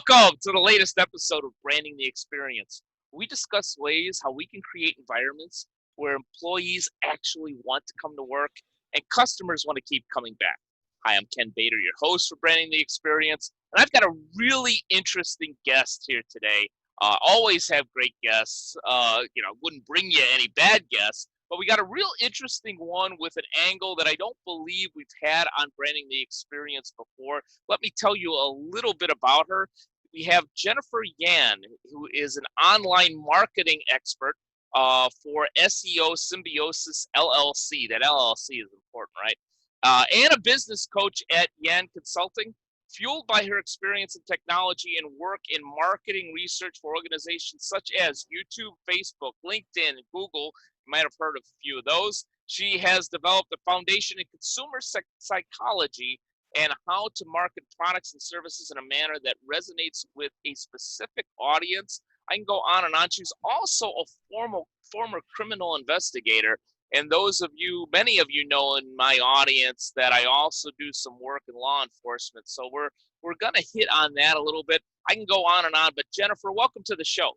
Welcome to the latest episode of Branding the Experience. We discuss ways how we can create environments where employees actually want to come to work and customers want to keep coming back. Hi, I'm Ken Bader, your host for Branding the Experience, and I've got a really interesting guest here today. Always have great guests. Wouldn't bring you any bad guests, but we got a real interesting one with an angle that I don't believe we've had on Branding the Experience before. Let me tell you a little bit about her. We have Jennifer Yan, who is an online marketing expert for SEO Symbiosis LLC. That LLC is important, right? And a business coach at Yan Consulting. Fueled by her experience in technology and work in marketing research for organizations such as YouTube, Facebook, LinkedIn, and Google, you might have heard of a few of those. She has developed a foundation in consumer psychology and how to market products and services in a manner that resonates with a specific audience. I can go on and on. She's also a former criminal investigator. And many of you know in my audience that I also do some work in law enforcement. So we're going to hit on that a little bit. I can go on and on, but Jennifer, welcome to the show.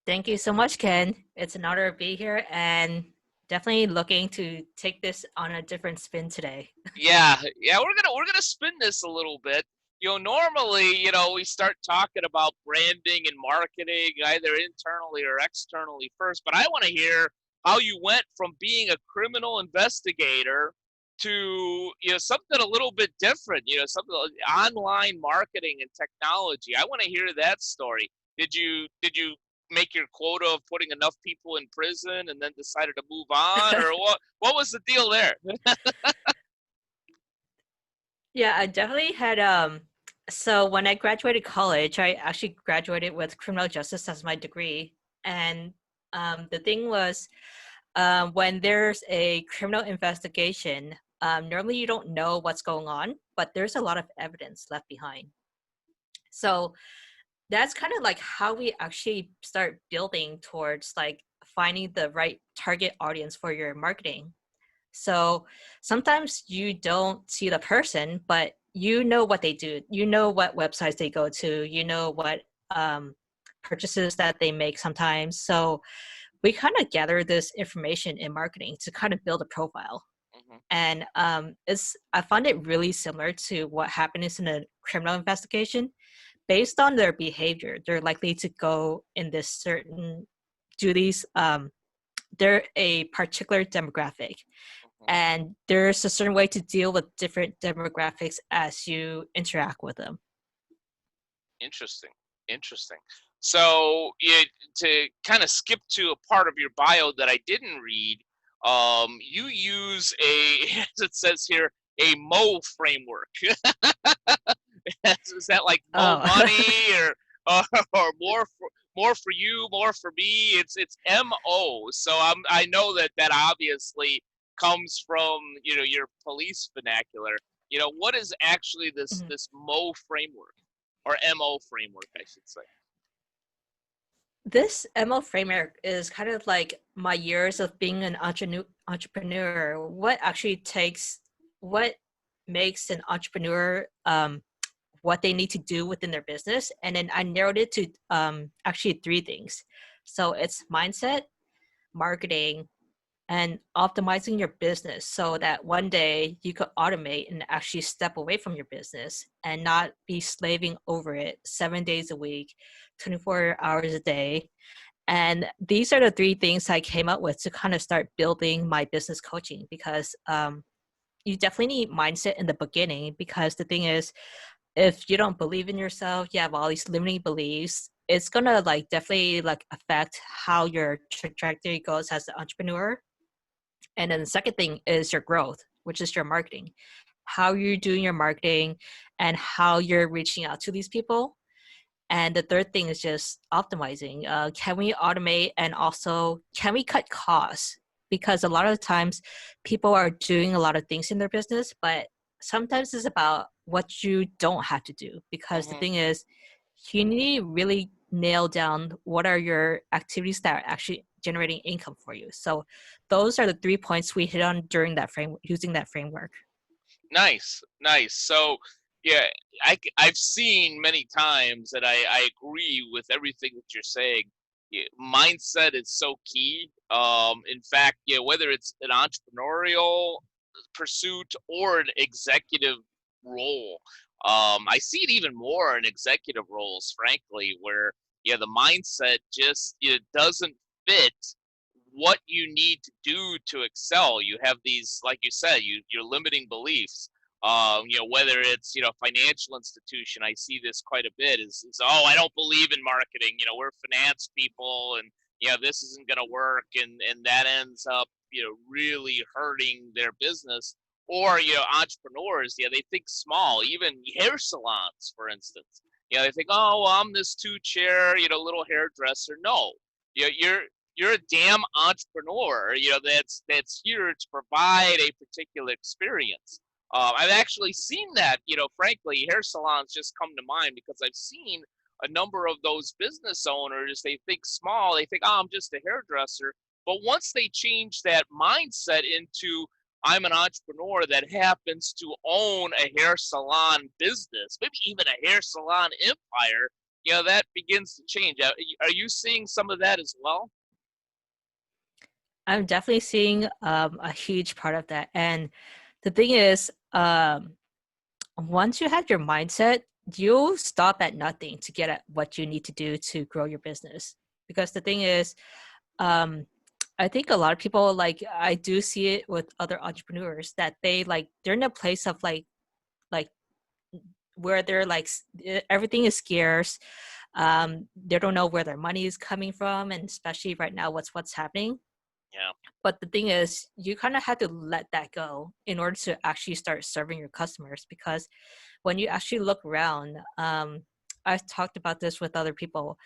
Thank you so much, Ken. It's an honor to be here and definitely looking to take this on a different spin today. Yeah, we're gonna spin this a little bit. Normally, we start talking about branding and marketing either internally or externally first, but I want to hear how you went from being a criminal investigator to something a little bit different, something like online marketing and technology. I want to hear that story. Did you make your quota of putting enough people in prison and then decided to move on, or what was the deal there? Yeah, I definitely had so when I graduated college, I actually graduated with criminal justice as my degree. And the thing was, when there's a criminal investigation, normally you don't know what's going on, but there's a lot of evidence left behind. So that's kind of like how we actually start building towards like finding the right target audience for your marketing. So sometimes you don't see the person, but you know what they do. You know what websites they go to. You know what purchases that they make sometimes. So we kind of gather this information in marketing to kind of build a profile. Mm-hmm. And I found it really similar to what happens in a criminal investigation. Based on their behavior, they're likely to go in this certain duties. They're a particular demographic. And there's a certain way to deal with different demographics as you interact with them. Interesting. So to kind of skip to a part of your bio that I didn't read, you use as it says here, a MO framework. Is that like money or more for you, more for me? It's MO. So I know that obviously comes from your police vernacular. What is actually this MO framework or MO framework, I should say? This MO framework is kind of like my years of being an entrepreneur. What makes an entrepreneur what they need to do within their business. And then I narrowed it to actually 3 things. So it's mindset, marketing, and optimizing your business so that one day you could automate and actually step away from your business and not be slaving over it 7 days a week, 24 hours a day. And these are the 3 things I came up with to kind of start building my business coaching, because you definitely need mindset in the beginning, because the thing is, if you don't believe in yourself, you have all these limiting beliefs, it's gonna like definitely like affect how your trajectory goes as an entrepreneur. And then the second thing is your growth, which is your marketing, how you're doing your marketing and how you're reaching out to these people. And the third thing is just optimizing. Can we automate, and also can we cut costs? Because a lot of times people are doing a lot of things in their business, but sometimes it's about what you don't have to do. Because the thing is, you need to really nail down what are your activities that are actually generating income for you. So those are the 3 points we hit on during that framework, using that framework. Nice. So, Yeah, I've seen many times, and I agree with everything that you're saying. Yeah, mindset is so key. In fact, yeah, whether it's an entrepreneurial pursuit or an executive role, I see it even more in executive roles, frankly, where yeah, the mindset just it doesn't fit what you need to do to excel. You have these, like you said, you're limiting beliefs. Whether it's financial institution, I see this quite a bit. Is oh, I don't believe in marketing. We're finance people, and this isn't going to work, and that ends up really hurting their business. Or entrepreneurs, they think small. Even hair salons, for instance, they think, oh, well, I'm this two chair, little hairdresser. No, you're a damn entrepreneur, that's here to provide a particular experience. I've actually seen that, frankly, hair salons just come to mind because I've seen a number of those business owners. They think small, they think, oh, I'm just a hairdresser. But once they change that mindset into, I'm an entrepreneur that happens to own a hair salon business, maybe even a hair salon empire, that begins to change. Are you seeing some of that as well? I'm definitely seeing a huge part of that. And the thing is, once you have your mindset, you'll stop at nothing to get at what you need to do to grow your business. Because the thing is, um, I think a lot of people, like, I do see it with other entrepreneurs that they're in a place of like where they're everything is scarce. They don't know where their money is coming from, and especially right now, what's happening. Yeah. But the thing is, you kind of have to let that go in order to actually start serving your customers. Because when you actually look around, I've talked about this with other people,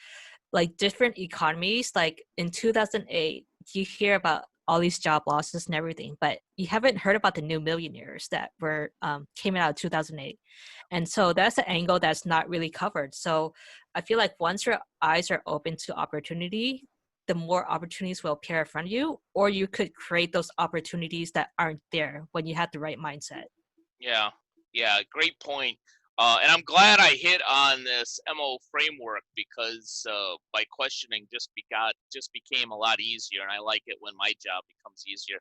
like different economies. Like in 2008, you hear about all these job losses and everything, but you haven't heard about the new millionaires that were came out of 2008. And so that's an angle that's not really covered. So I feel like once your eyes are open to opportunity, the more opportunities will appear in front of you, or you could create those opportunities that aren't there when you have the right mindset. Yeah, yeah, great point. And I'm glad I hit on this MO framework because by questioning just became a lot easier, and I like it when my job becomes easier.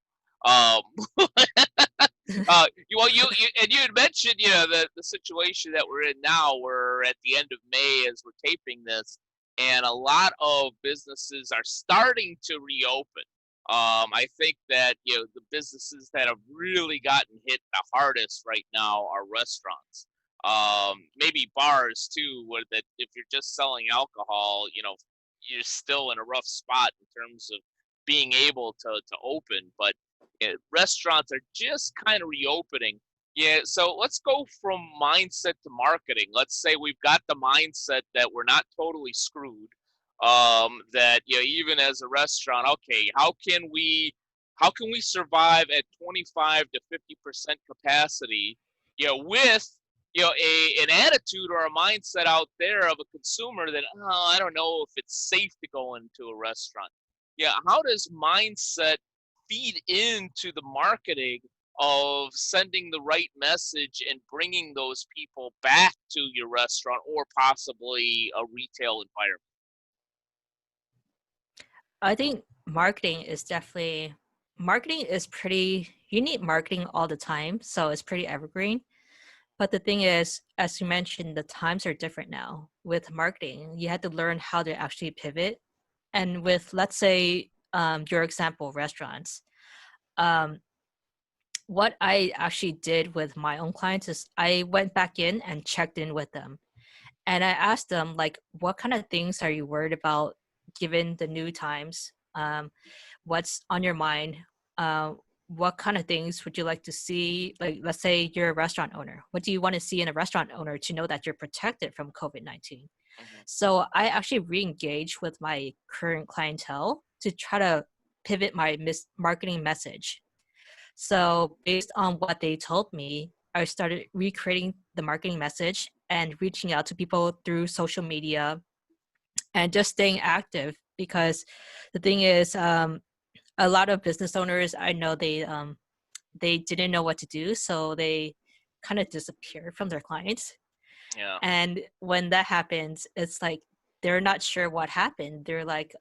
You had mentioned the situation that we're in now. We're at the end of May as we're taping this, and a lot of businesses are starting to reopen. I think that the businesses that have really gotten hit the hardest right now are restaurants, maybe bars too, where that if you're just selling alcohol, you're still in a rough spot in terms of being able to open. But restaurants are just kind of reopening. Yeah, so let's go from mindset to marketing. Let's say we've got the mindset that we're not totally screwed. That even as a restaurant, okay, how can we survive at 25 to 50% capacity? With an attitude or a mindset out there of a consumer that, oh, I don't know if it's safe to go into a restaurant. Yeah, how does mindset feed into the marketing of sending the right message and bringing those people back to your restaurant or possibly a retail environment? I think marketing is pretty, you need marketing all the time. So it's pretty evergreen. But the thing is, as you mentioned, the times are different now. With marketing, you had to learn how to actually pivot. And with, let's say, your example, restaurants, um, what I actually did with my own clients is I went back in and checked in with them. And I asked them, like, what kind of things are you worried about given the new times? What's on your mind? Uh, what kind of things would you like to see? Like, let's say you're a restaurant owner. What do you want to see in a restaurant owner to know that you're protected from COVID-19? Mhm. So I actually re-engage with my current clientele to try to pivot my marketing message. So based on what they told me, I started recreating the marketing message and reaching out to people through social media and just staying active. Because the thing is, a lot of business owners I know, they didn't know what to do, so kind of disappear from their clients. Yeah. And when that happens, it's like they're not sure what happened. They're like,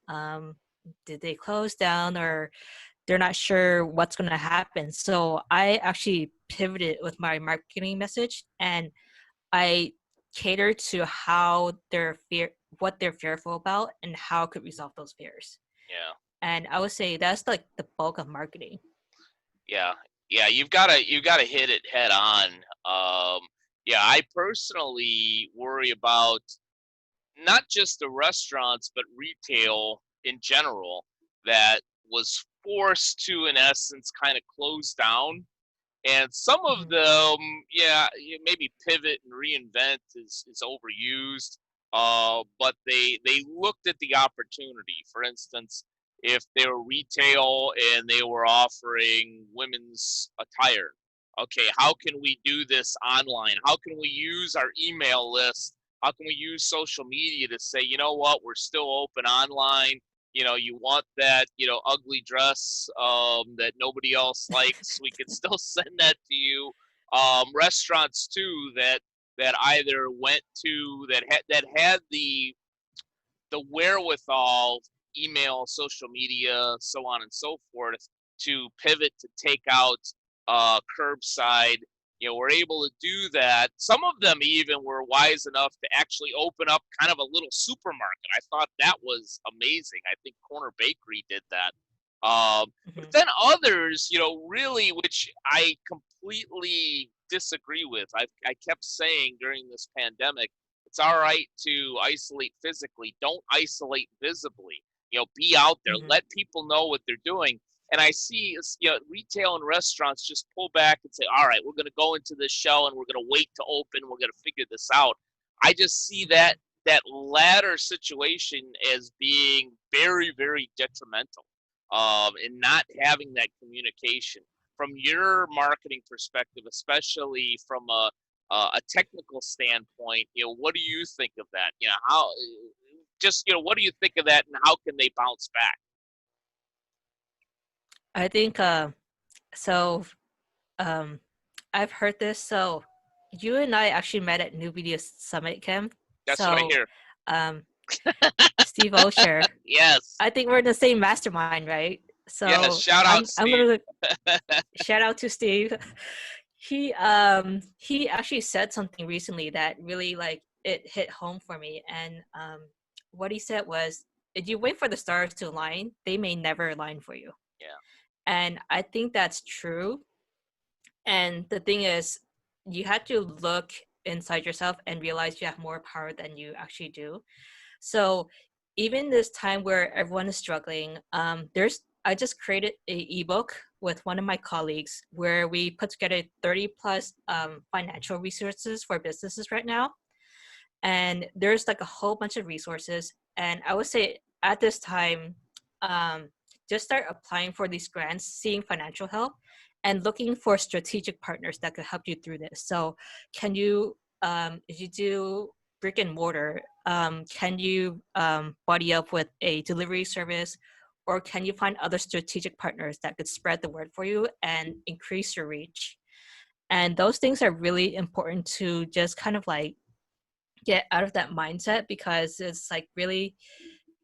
did they close down, or they're not sure what's going to happen. So I actually pivoted with my marketing message, and I cater to how what they're fearful about, and how I could resolve those fears. Yeah. And I would say that's like the bulk of marketing. Yeah. Yeah. You've gotta hit it head on. Yeah. I personally worry about not just the restaurants, but retail in general that was forced to, in essence, kind of close down. And some of Mhm. them, yeah, maybe pivot and reinvent is overused. But they looked at the opportunity. For instance, if they were retail and they were offering women's attire, okay, how can we do this online? How can we use our email list? How can we use social media to say, you know what, we're still open online. You want that, ugly dress that nobody else likes, we can still send that to you. Restaurants too that either went to that had the wherewithal, email, social media, so on and so forth, to pivot to take out curbside. We're able to do that. Some of them even were wise enough to actually open up kind of a little supermarket. I thought that was amazing. I think Corner Bakery did that. But Mhm. then others, really, which I completely disagree with. I kept saying during this pandemic, it's all right to isolate physically. Don't isolate visibly. Be out there. Mhm. Let people know what they're doing. And I see, retail and restaurants just pull back and say, all right, we're going to go into this shell and we're going to wait to open. We're going to figure this out. I just see that Mhm. that latter situation as being very, very detrimental, and not having that communication from your marketing perspective, especially from a technical standpoint. What do you think of that? How just what do you think of that, and how can they bounce back? I think so. Um, I've heard this. So you and I actually met at New Media Summit Camp. That's what I So hear. um, Steve Osher, Yes, I think we're in the same mastermind, right? yes. So Shout out, I'm Steve. gonna shout out to Steve. He actually said something recently that really like it hit home for me. And what he said was, if you wait for the stars to align, they may never align for you. Yeah, And I think that's true. And the thing is, you had to look inside yourself and realize you have more power than you actually do. So even this time where everyone is struggling, there's I just created a ebook with one of my colleagues where we put together 30 plus financial resources for businesses right now. And there's like a whole bunch of resources. And I would say at this time, um, just start applying for these grants, seeing financial help, and looking for strategic partners that could help you through this. So, can you, if you do brick and mortar, can you buddy up with a delivery service, or can you find other strategic partners that could spread the word for you and increase your reach? And those things are really important to just kind of like get out of that mindset, because it's like really,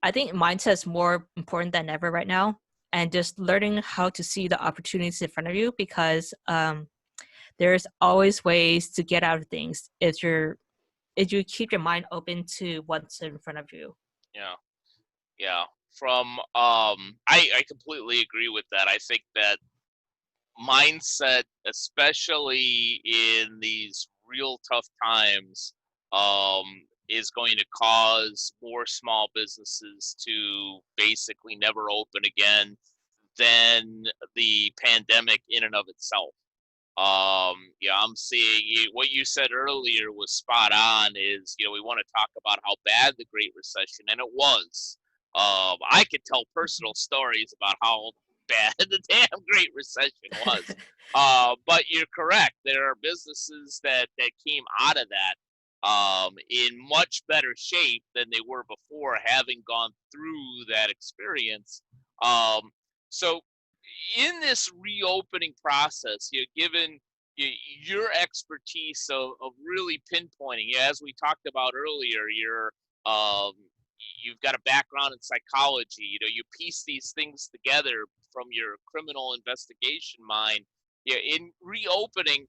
I think mindset is more important than ever right now. And just learning how to see the opportunities in front of you, because there's always ways to get out of things if you keep your mind open to what's in front of you. yeah, yeah. From I completely agree with that. I think that mindset, especially in these real tough times, is going to cause more small businesses to basically never open again than the pandemic in and of itself. Yeah, I'm seeing what you said earlier was spot on. Is we want to talk about how bad the Great Recession, and it was. I could tell Mhm. personal stories about how bad the damn Great Recession was. But you're correct. There are businesses that came out of that in much better shape than they were before, having gone through that experience. Um, so in this reopening process, given your expertise of really pinpointing, as we talked about earlier, um, you've got a background in psychology. You piece these things together from your criminal investigation mind. In reopening,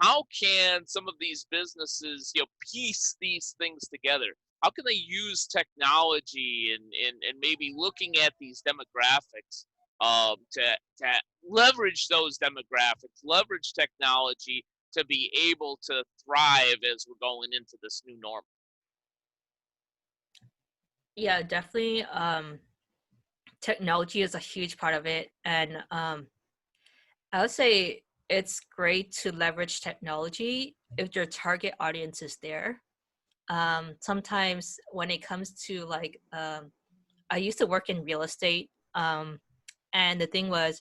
how can some of these businesses, piece these things together? How can they use technology and maybe looking at these demographics, to leverage those demographics, leverage technology to be able to thrive as we're going into this new norm? Yeah, definitely. Technology is a huge part of it, and I would say it's great to leverage technology if your target audience is there. Sometimes when it comes to like, I used to work in real estate, and the thing was,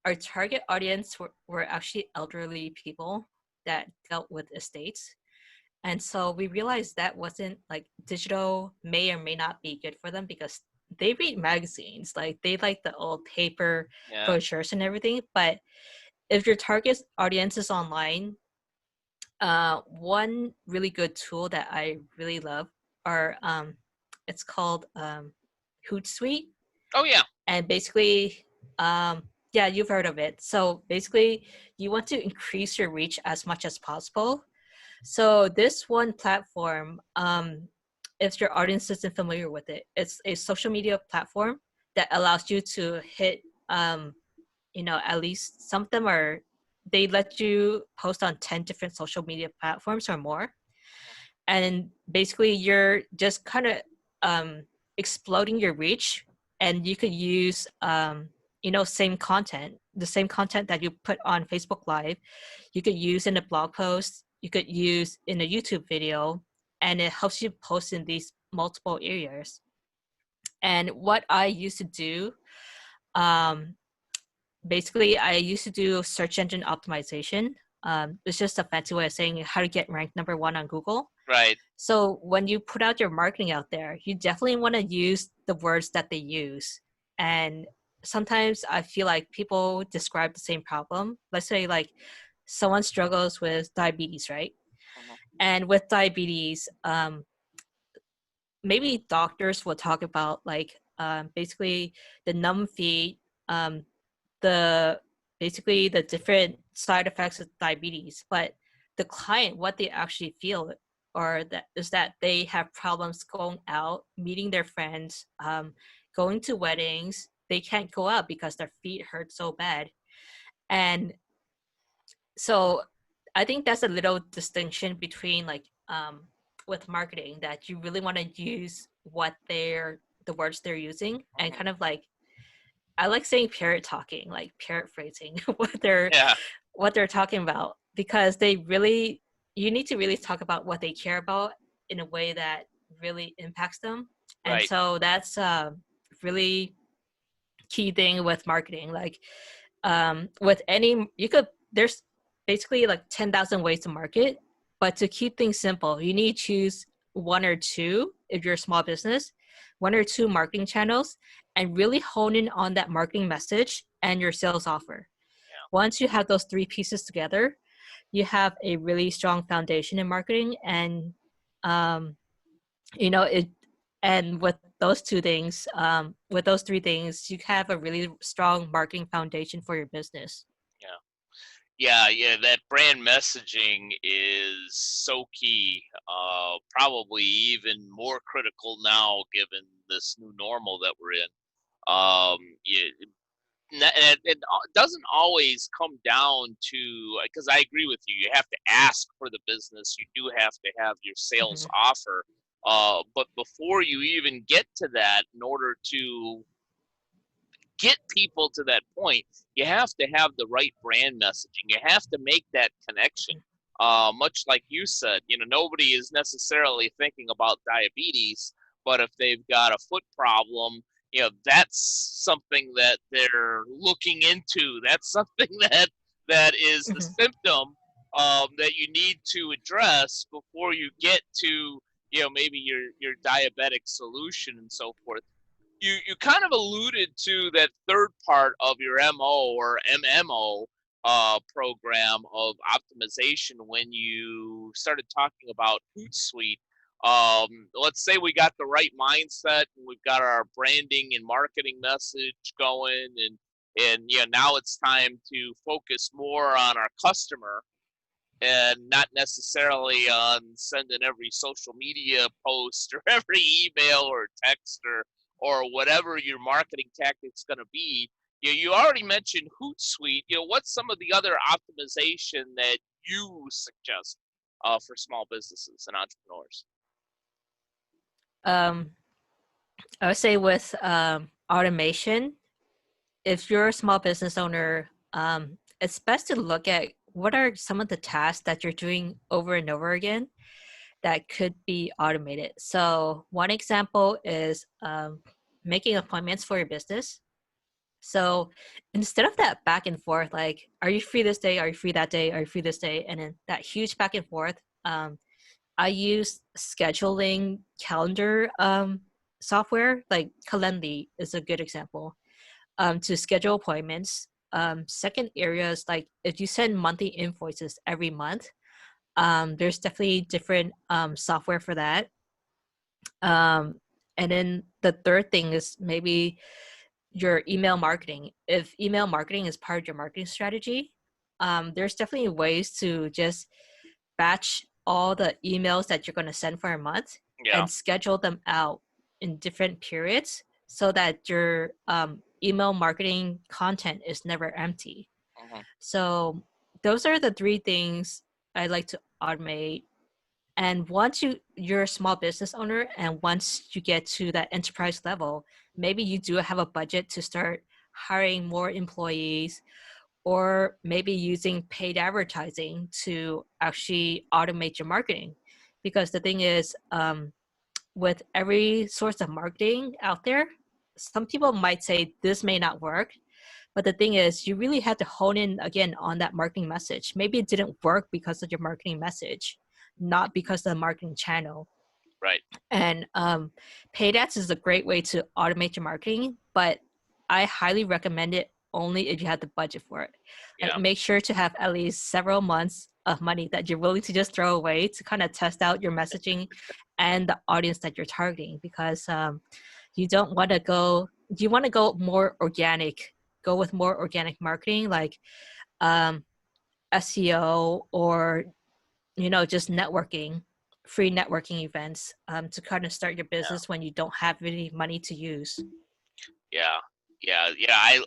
our target audience were actually elderly people that dealt with estates. And so we realized that wasn't like digital may or may not be good for them because they read magazines, like they like the old paper Yeah. brochures and everything. But if your target audience is online, one really good tool that I really love are it's called Hootsuite, Oh yeah. and basically, yeah, you've heard of it. So basically, you want to increase your reach as much as possible. So this one platform, if your audience isn't familiar with it, it's a social media platform that allows you to hit, at least some of them are, they let you post on 10 different social media platforms or more. And basically you're just kind of um, exploding your reach, and you could use same content, the same content that you put on Facebook Live, you could use in a blog post, you could use in a YouTube video, and it helps you post in these multiple areas. And what I used to do, um, basically I used to do search engine optimization. It's just a fancy way of saying how to get ranked number one on Google. Right. So when you put out your marketing out there, you definitely want to use the words that they use. And sometimes I feel like people describe the same problem. Let's say like someone struggles with diabetes, right? Mhm. And with diabetes, maybe doctors will talk about like basically the numb feet, um, the basically the different side effects of diabetes, but the client, what they actually feel or that is that they have problems going out, meeting their friends, going to weddings. They can't go out because their feet hurt so bad. And so I think that's a little distinction between like with marketing, that you really want to use what they're the words they're using, and Mhm. kind of like, I like saying parrot talking, like paraphrasing Yeah. what they're talking about, because they really, you need to really talk about what they care about in a way that really impacts them. And Right. so that's a really key thing with marketing. Like with any, you could, there's basically like 10,000 ways to market, but to keep things simple, you need to choose one or two if you're a small business, one or two marketing channels, and really hone in on that marketing message and your sales offer. Once you have those three pieces together, you have a really strong foundation in marketing. And it, and with those three things, you have a really strong marketing foundation for your business. Yeah. Yeah. That brand messaging is so key. Probably even more critical now, given this new normal that we're in. Yeah, it doesn't always come down to, because I agree with you. You have to ask for the business. You do have to have your sales Mhm. offer. But before you even get to that, in order to get people to that point, you have to have the right brand messaging. You have to make that connection. Much like you said, nobody is necessarily thinking about diabetes, but if they've got a foot problem, that's something that they're looking into. That's something that is the Mhm. symptom that you need to address before you get to maybe your diabetic solution and so forth. You kind of alluded to that third part of your MO or MMO, program of optimization when you started talking about Hootsuite. Let's say we got the right mindset and we've got our branding and marketing message going, and now it's time to focus more on our customer and not necessarily on sending every social media post or every email or text or whatever your marketing tactic's going to be. You already mentioned Hootsuite. What's some of the other optimization that you suggest for small businesses and entrepreneurs? Um, I would say with automation, if you're a small business owner, it's best to look at what are some of the tasks that you're doing over and over again that could be automated. So one example is making appointments for your business. So instead of that back and forth, like, are you free this day? Are you free that day? Are you free this day? And then that huge back and forth, I use scheduling calendar software, like Calendly is a good example, to schedule appointments. Second area is like if you send monthly invoices every month, there's definitely different software for that. Um, and then the third thing is maybe your email marketing. If email marketing is part of your marketing strategy, there's definitely ways to just batch all the emails that you're going to send for a month Yeah. and schedule them out in different periods so that your email marketing content is never empty. Mhm. So those are the three things I like to automate. And once you're a small business owner and once you get to that enterprise level, maybe you do have a budget to start hiring more employees or maybe using paid advertising to actually automate your marketing. Because the thing is, with every source of marketing out there, some people might say this may not work. But the thing is, you really have to hone in again on that marketing message. Maybe it didn't work because of your marketing message, not because of the marketing channel. Right. And paid ads is a great way to automate your marketing, but I highly recommend it only if you have the budget for it. Like, Yeah. make sure to have at least several months of money that you're willing to just throw away to kind of test out your messaging and the audience that you're targeting, because you don't want to go, you want to go more organic, go with more organic marketing, like um, SEO or just networking, free networking events, to kind of start your Yeah. business when you don't have any money to use. Yeah, yeah.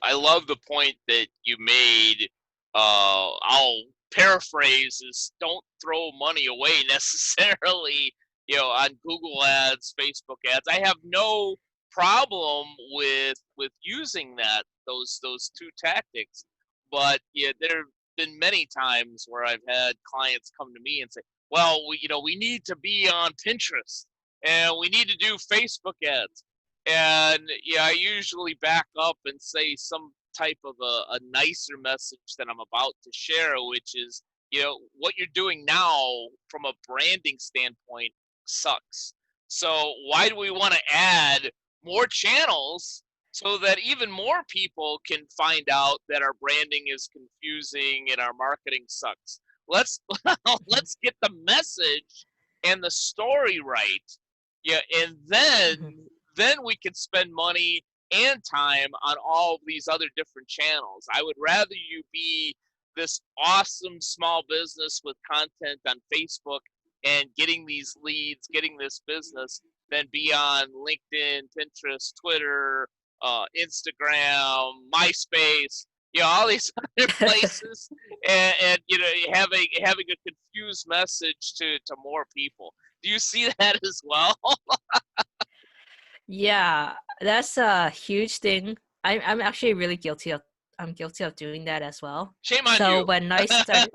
I love the point that you made. I'll paraphrase: is don't throw money away necessarily. On Google Ads, Facebook Ads. I have no problem with using those two tactics, but yeah, there have been many times where I've had clients come to me and say, "Well, we need to be on Pinterest and we need to do Facebook ads." And yeah, I usually back up and say some type of a nicer message that I'm about to share, which is, what you're doing now from a branding standpoint sucks. So why do we want to add more channels so that even more people can find out that our branding is confusing and our marketing sucks? Let's Mhm. let's get the message and the story right. Yeah, and then Mhm. then we can spend money and time on all of these other different channels. I would rather you be this awesome small business with content on Facebook and getting these leads, getting this business, than be on LinkedIn, Pinterest, Twitter, Instagram, MySpace, all these other places, and having a confused message to more people. Do you see that as well? Yeah, that's a huge thing. I'm actually really guilty of. I'm guilty of doing that as well. Shame on So you. when I started,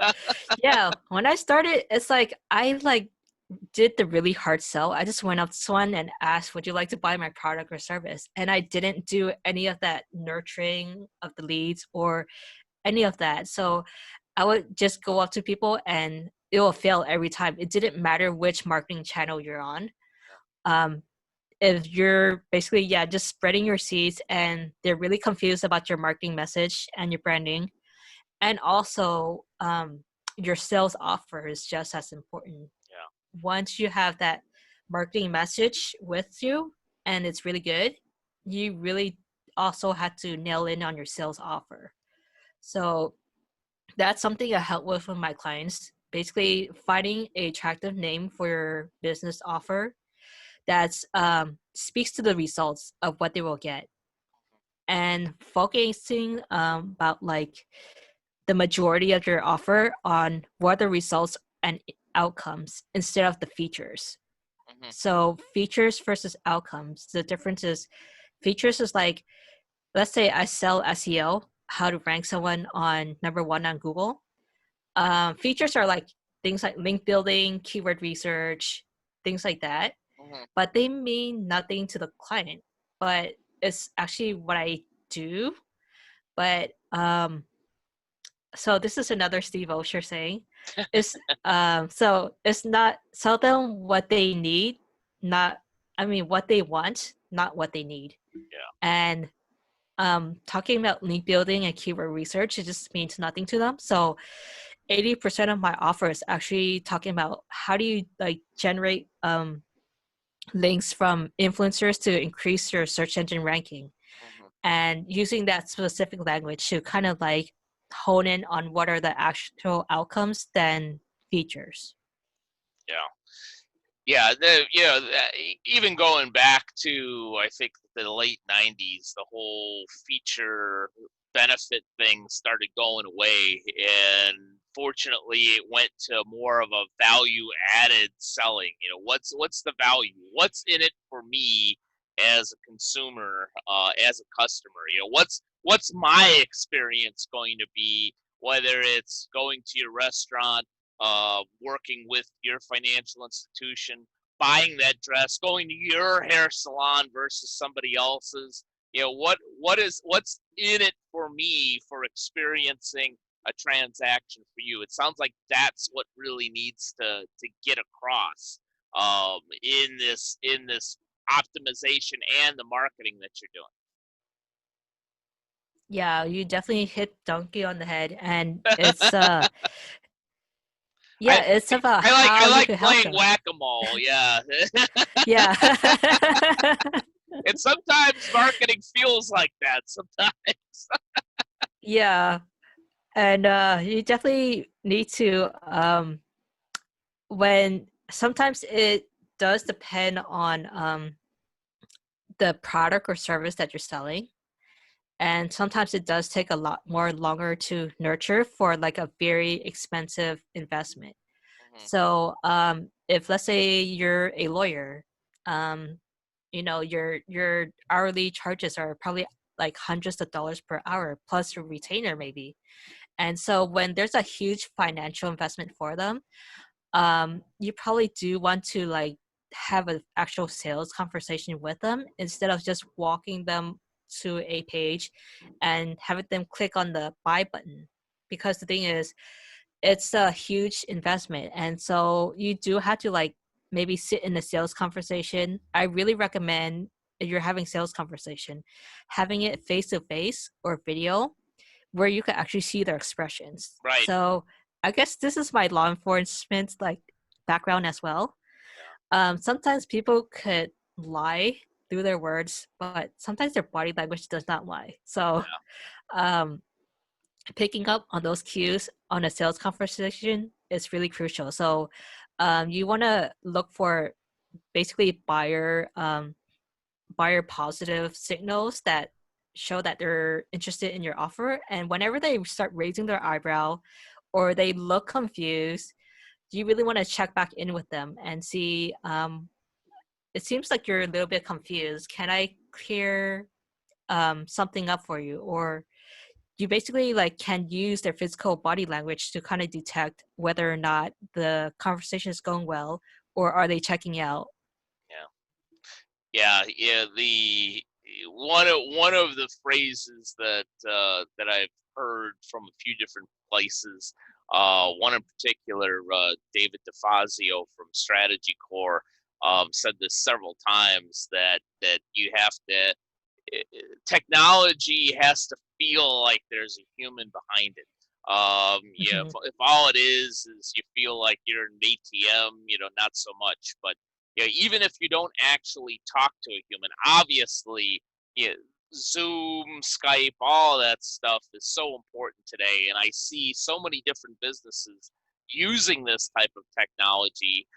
yeah, when I started, it's like I did the really hard sell. I just went up to someone and asked, "Would you like to buy my product or service?" And I didn't do any of that nurturing of the leads or any of that. So I would just go up to people and it will fail every time. It didn't matter which marketing channel you're on. Um, if you're basically, yeah, just spreading your seeds and they're really confused about your marketing message and your branding, And also, your sales offer is just as important. Yeah. Once you have that marketing message with you and it's really good, you really also have to nail in on your sales offer. So that's something I help with my clients. Basically, finding a attractive name for your business offer that speaks to the results of what they will get, and focusing about like the majority of your offer on what are the results and outcomes instead of the features. Hmm. So features versus outcomes. The difference is features is like, let's say I sell SEO, how to rank someone on number one on Google. Features are like things like link building, keyword research, things like that. Hmm. But they mean nothing to the client. But it's actually what I do. But so this is another Steve Osher saying, is so it's not, tell them what they need, not, I mean what they want, not what they need. Yeah. And talking about link building and keyword research, it just means nothing to them. So 80% of my offer is actually talking about how do you like generate links from influencers to increase your search engine ranking, Hmm. and using that specific language to kind of like hone in on what are the actual outcomes than features. Yeah. Yeah, even going back to I think the late '90s, the whole feature benefit thing started going away, and fortunately, it went to more of a value-added selling. What's the value? What's in it for me as a consumer, as a customer? What's my experience going to be? Whether it's going to your restaurant, working with your financial institution, buying that dress, going to your hair salon versus somebody else's. What's in it for me for experiencing a transaction for you? It sounds like that's what really needs to get across in this optimization and the marketing that you're Yeah, you definitely hit donkey on the head, and it's doing. yeah, it's about I like how I you like could help playing them. whack-a-mole. Yeah. Yeah. And sometimes marketing feels like that sometimes. Yeah, and you definitely need to when sometimes it does depend on the product or service that you're selling, and sometimes it does take a lot more longer to nurture for like a very expensive investment. Mhm. So if let's say you're a lawyer, um, your hourly charges are probably like hundreds of dollars per hour plus your retainer maybe. And so when there's a huge financial investment for them, you probably do want to like have an actual sales conversation with them instead of just walking them to a page and having them click on the buy button, because the thing is it's a huge investment, and so you do have to like maybe sit in a sales conversation. I really recommend, if you're having sales conversation, having it face to face or video where you can actually see their expressions. Right. So I guess this is my law enforcement like background as well. Yeah. Sometimes people could lie through their words, but sometimes their body language does not lie. So um, picking up on those cues on a sales conversation is really crucial. So you want to look for basically buyer positive signals that show that they're interested in your offer. And whenever they start raising their eyebrow or they look confused, you really want to check back in with them and see, it seems like you're a little bit confused. Can I clear something up for you? Or you basically like can use their physical body language to kind of detect whether or not the conversation is going well, or are they checking out. Yeah. Yeah. The one of the phrases that I've heard from a few different places. One in particular, David DeFazio from Strategy Core, said this several times that you have to technology has to feel like there's a human behind it. Mhm. If all it is you feel like you're an ATM, not so much. But even if you don't actually talk to a human, obviously, yeah, Zoom, Skype, all that stuff is so important today. And I see so many different businesses using this type of technology.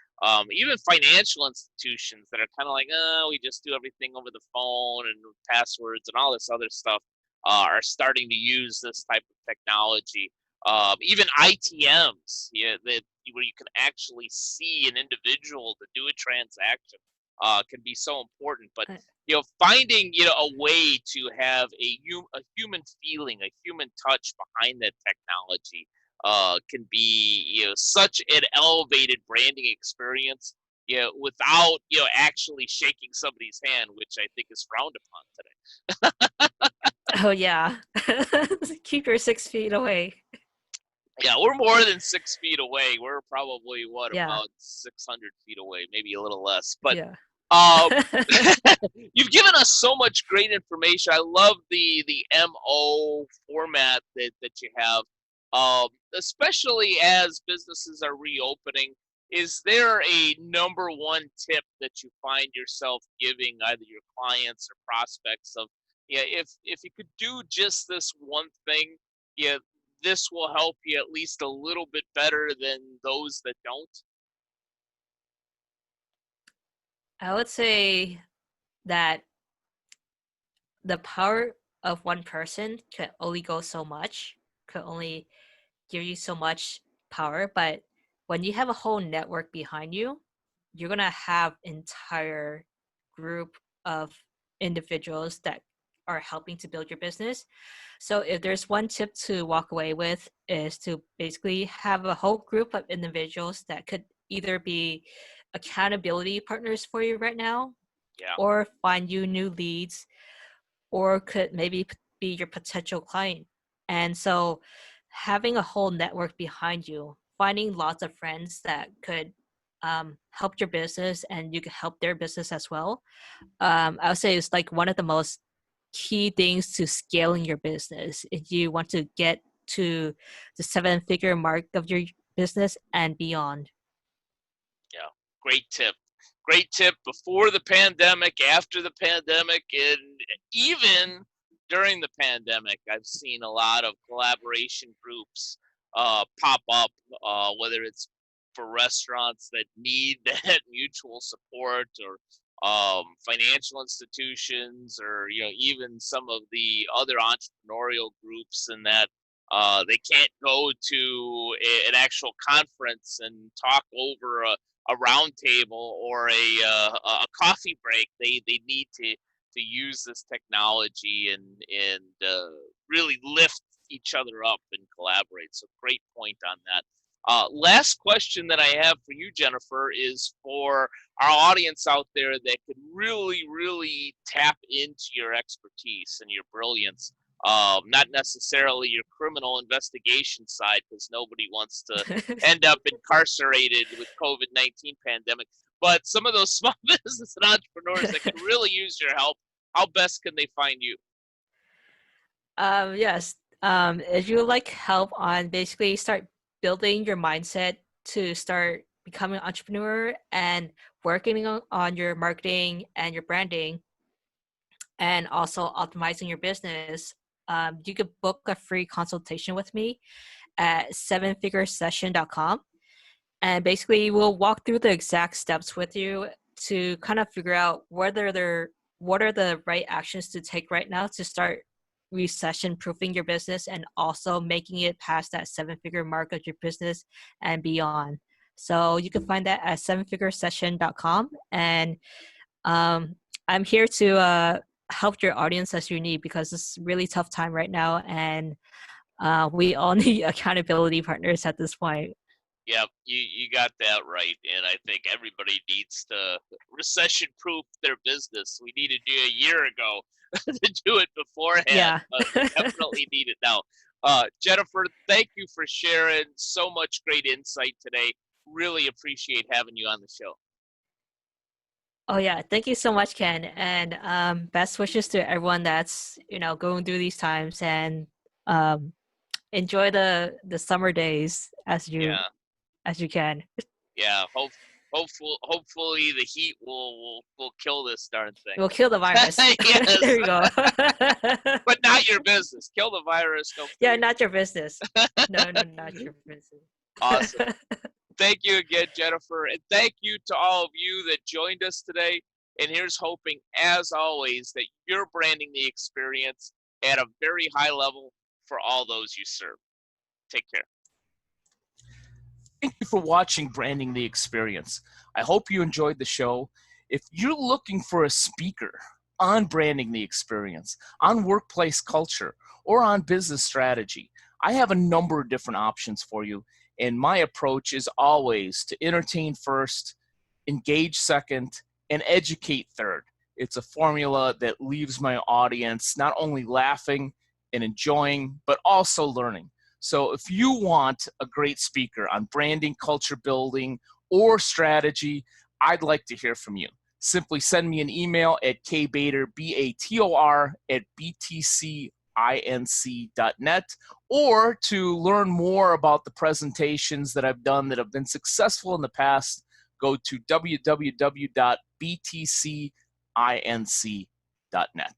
Even financial institutions that are kind of like, oh, we just do everything over the phone and passwords and all this other stuff are starting to use this type of technology. Even ITMs, where you can actually see an individual to do a transaction, can be so important. But Uh, finding a way to have a human feeling, a human touch behind that technology, can be such an elevated branding experience. Without actually shaking somebody's hand, which I think is frowned upon today. Oh yeah. Keep your 6 feet away. Yeah, we're more than 6 feet away. We're probably what, Yeah. about 600 feet away, maybe a little less. But Yeah. um, you've given us so much great information. I love the MO format that you have, especially as businesses are reopening. Is there a number one tip that you find yourself giving either your clients or prospects of, yeah, if you could do just this one thing, yeah, this will help you at least a little bit better than those that don't? I would say that the power of one person could only go so much, could only give you so much power. But when you have a whole network behind you, you're gonna have entire group of individuals that are helping to build your business. So if there's one tip to walk away with is to basically have a whole group of individuals that could either be accountability partners for you right now Yeah, or find you new leads or could maybe be your potential client. And so having a whole network behind you, finding lots of friends that could help your business and you can help their business as well. I would say it's like one of the most key things to scaling your business. If you want to get to the 7 figure mark of your business and beyond. yeah. Great tip. Great tip before the pandemic, after the pandemic, and even during the pandemic. I've seen a lot of collaboration groups pop up, whether it's for restaurants that need that mutual support, or financial institutions, or even some of the other entrepreneurial groups, and that they can't go to an actual conference and talk over a round table or a coffee break. They need to use this technology and really lift each other up and collaborate. So great point on that. Last question that I have for you, Jennifer, is for our audience out there that could really, really tap into your expertise and your brilliance. Not necessarily your criminal investigation side, because nobody wants to end up incarcerated with COVID-19 pandemic. But some of those small business and entrepreneurs that could really use your help, how best can they find you? Yes. If you would like help on basically start building your mindset to start becoming an entrepreneur and working on your marketing and your branding and also optimizing your business, you could book a free consultation with me at sevenfiguresession.com. And basically, we'll walk through the exact steps with you to kind of figure out what are the right actions to take right now to start recession proofing your business and also making it past that 7 figure mark of your business and beyond. So you can find that at sevenfiguresession.com. And I'm here to help your audience as you need because it's a really tough time right now. And we all need accountability partners at this point. Yep, you got that right, and I think everybody needs to recession-proof their business. We needed you a year ago to do it beforehand, Yeah. but we definitely need it now. Jennifer, thank you for sharing so much great insight today. Really appreciate having you on the show. Oh yeah, thank you so much, Ken, and best wishes to everyone that's going through these times. And um, enjoy the summer days as Yeah. you can. Yeah. Hopefully the heat will kill this darn We'll kill the virus. thing. Yes. There you go. But not your business. Kill the virus. Don't kill Yeah, you. not your business. No, no, not your business. Awesome. Thank you again, Jennifer. And thank you to all of you that joined us today. And here's hoping, as always, that you're branding the experience at a very high level for all those you serve. Take care. Thank you for watching Branding the Experience. I hope you enjoyed the show. If you're looking for a speaker on branding the experience, on workplace culture, or on business strategy, I have a number of different options for you. And my approach is always to entertain first, engage second, and educate third. It's a formula that leaves my audience not only laughing and enjoying, but also learning. So if you want a great speaker on branding, culture building, or strategy, I'd like to hear from you. Simply send me an email at kbator, B-A-T-O-R, at btcinc.net, or to learn more about the presentations that I've done that have been successful in the past, go to www.btcinc.net.